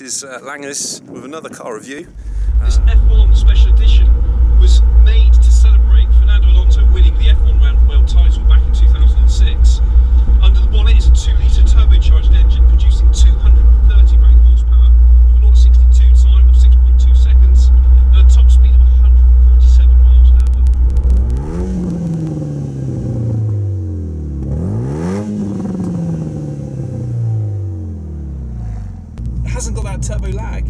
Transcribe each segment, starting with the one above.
This is Langers with another car review. This F1 Special Edition was made to celebrate Fernando Alonso winning the F1 World title back in 2006. Under the bonnet is a 2-litre turbocharged engine producing 230 brake horsepower with an 0-62 time of 6.2 seconds and a top speed of 147 miles an hour. Hasn't got that turbo lag.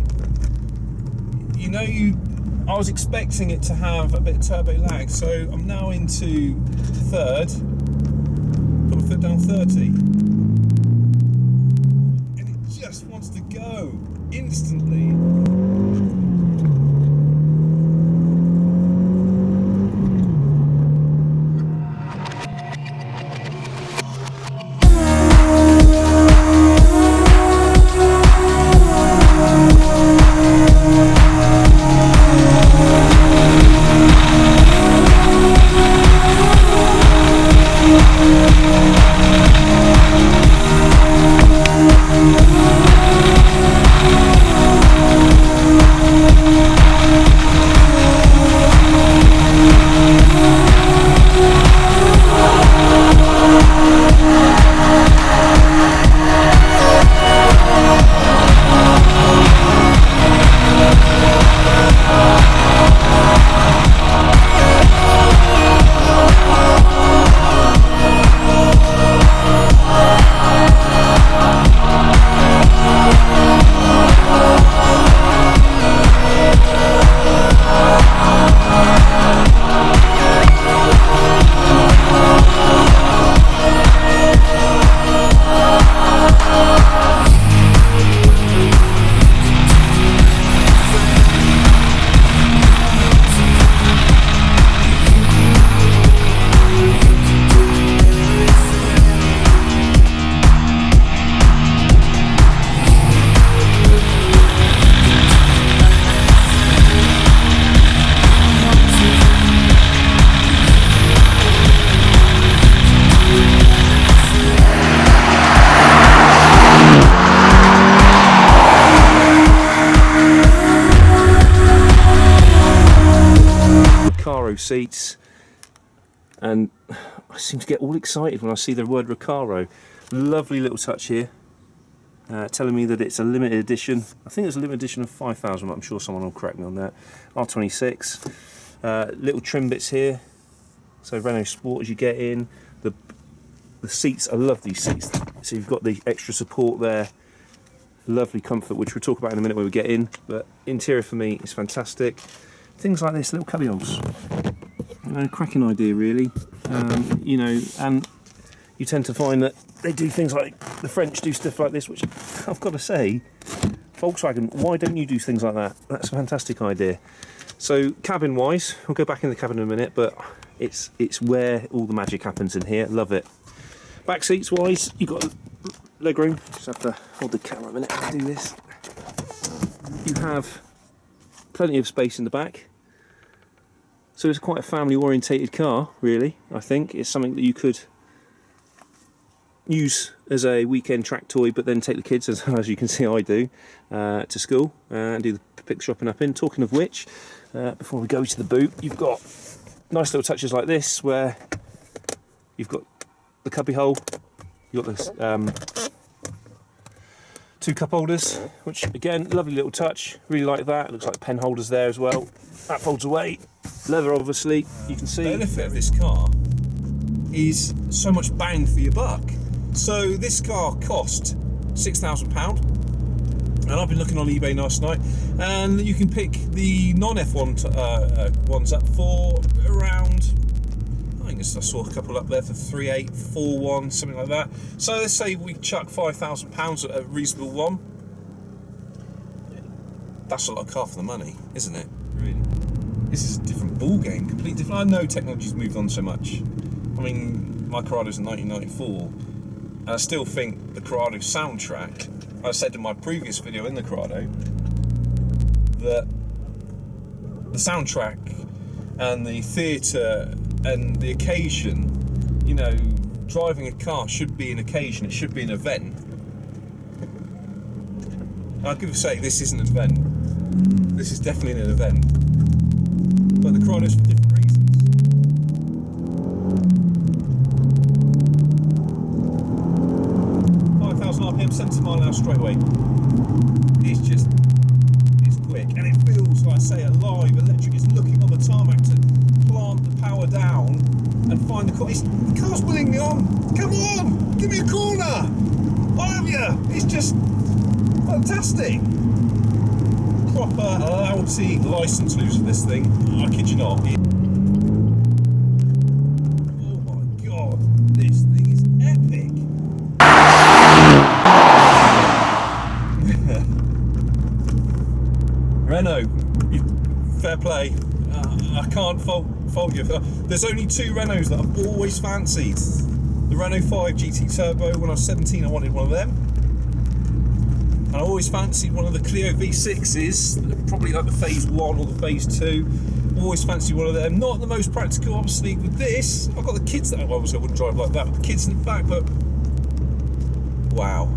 I was expecting it to have a bit of turbo lag, so I'm now into third. Got my foot down 30, and it just wants to go instantly. Seats, and I seem to get all excited when I see the word Recaro. Lovely little touch here, telling me that it's a limited edition. I think it's a limited edition of 5,000, but I'm sure someone will correct me on that. R26, little trim bits here, so Renault Sport as you get in. The seats, I love these seats, so you've got the extra support there, lovely comfort, which we'll talk about in a minute when we get in, but interior for me is fantastic. Things like this, little cubby holes, cracking idea really, and you tend to find that they do things like, the French do stuff like this, which I've got to say, Volkswagen, why don't you do things like that? That's a fantastic idea. So cabin wise, we'll go back in the cabin in a minute, but it's where all the magic happens in here, love it. Back seats wise, you've got leg room, just have to hold the camera a minute to do this. You have plenty of space in the back. So it's quite a family-orientated car, really. I think it's something that you could use as a weekend track toy, but then take the kids, as you can see I do, to school and do the pick shopping up in. Talking of which, before we go to the boot, you've got nice little touches like this, where you've got the cubby hole, you've got this 2 cup holders, which again, lovely little touch, really like that. It looks like pen holders there as well. That folds away. Leather, obviously, you can see. The benefit of this car is so much bang for your buck. So this car cost £6,000, and I've been looking on eBay last night, and you can pick the non-F1 ones up for around, I saw a couple up there for 3.8, 4.1, something like that. So let's say we chuck £5,000 at a reasonable one. That's a lot of car for the money, isn't it? Really. This is a different ball game, completely different. I know technology's moved on so much. I mean, my Corrado's in 1994, and I still think the Corrado soundtrack, I said in my previous video in the Corrado, that the soundtrack and the theatre and the occasion, you know, driving a car should be an occasion, it should be an event. I'll give a say, this is an event. This is definitely an event. But the Corrado's for different reasons. RPM, 70 mile an hour straight away. It's quick, and it feels, like I say, alive, electric. It's looking on the tarmac to plant the power down and find the car. The car's willing me on. Come on, give me a corner. I love you. It's just fantastic. Proper louty license loser, this thing. I kid you not. Oh my god, this thing is epic. Renault, fair play. I can't fault you. There's only two Renaults that I've always fancied. The Renault 5 GT Turbo. When I was 17, I wanted one of them. And I always fancied one of the Clio V6s, probably like the Phase 1 or the Phase 2. Always fancied one of them. Not the most practical, obviously, with this. I've got the kids that obviously I wouldn't drive like that, with the kids in the back, but wow.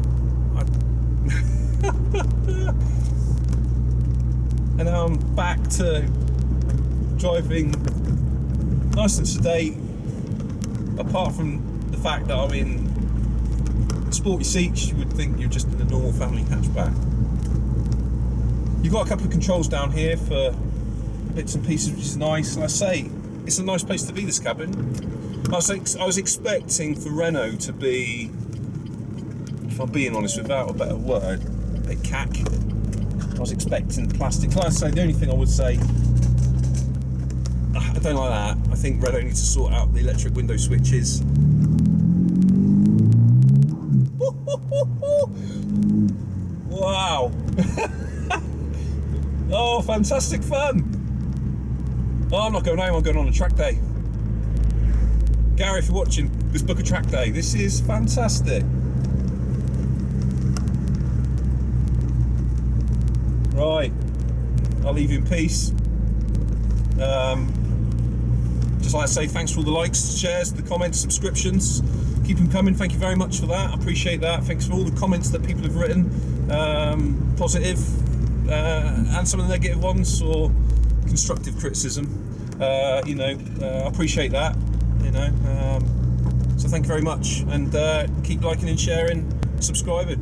And now I'm back to driving nice and sedate, apart from the fact that I'm in sporty seats. You would think you're just in a normal family hatchback. You've got a couple of controls down here for bits and pieces, which is nice. Like I say, it's a nice place to be, this cabin. I was expecting for Renault to be, if I'm being honest, without a better word, a bit cack. I was expecting plastic. Like I say, the only thing I would say, I don't like that. I think Renault needs to sort out the electric window switches. Wow. Oh, fantastic fun. Oh, I'm not going home, I'm going on a track day. Gary, if you're watching, let's book a track day. This is fantastic. Right, I'll leave you in peace. Just like I say, thanks for all the likes, shares, the comments, subscriptions. Keep them coming. Thank you very much for that. I appreciate that. Thanks for all the comments that people have written, positive and some of the negative ones, or constructive criticism. I appreciate that. So thank you very much, and keep liking and sharing, subscribing.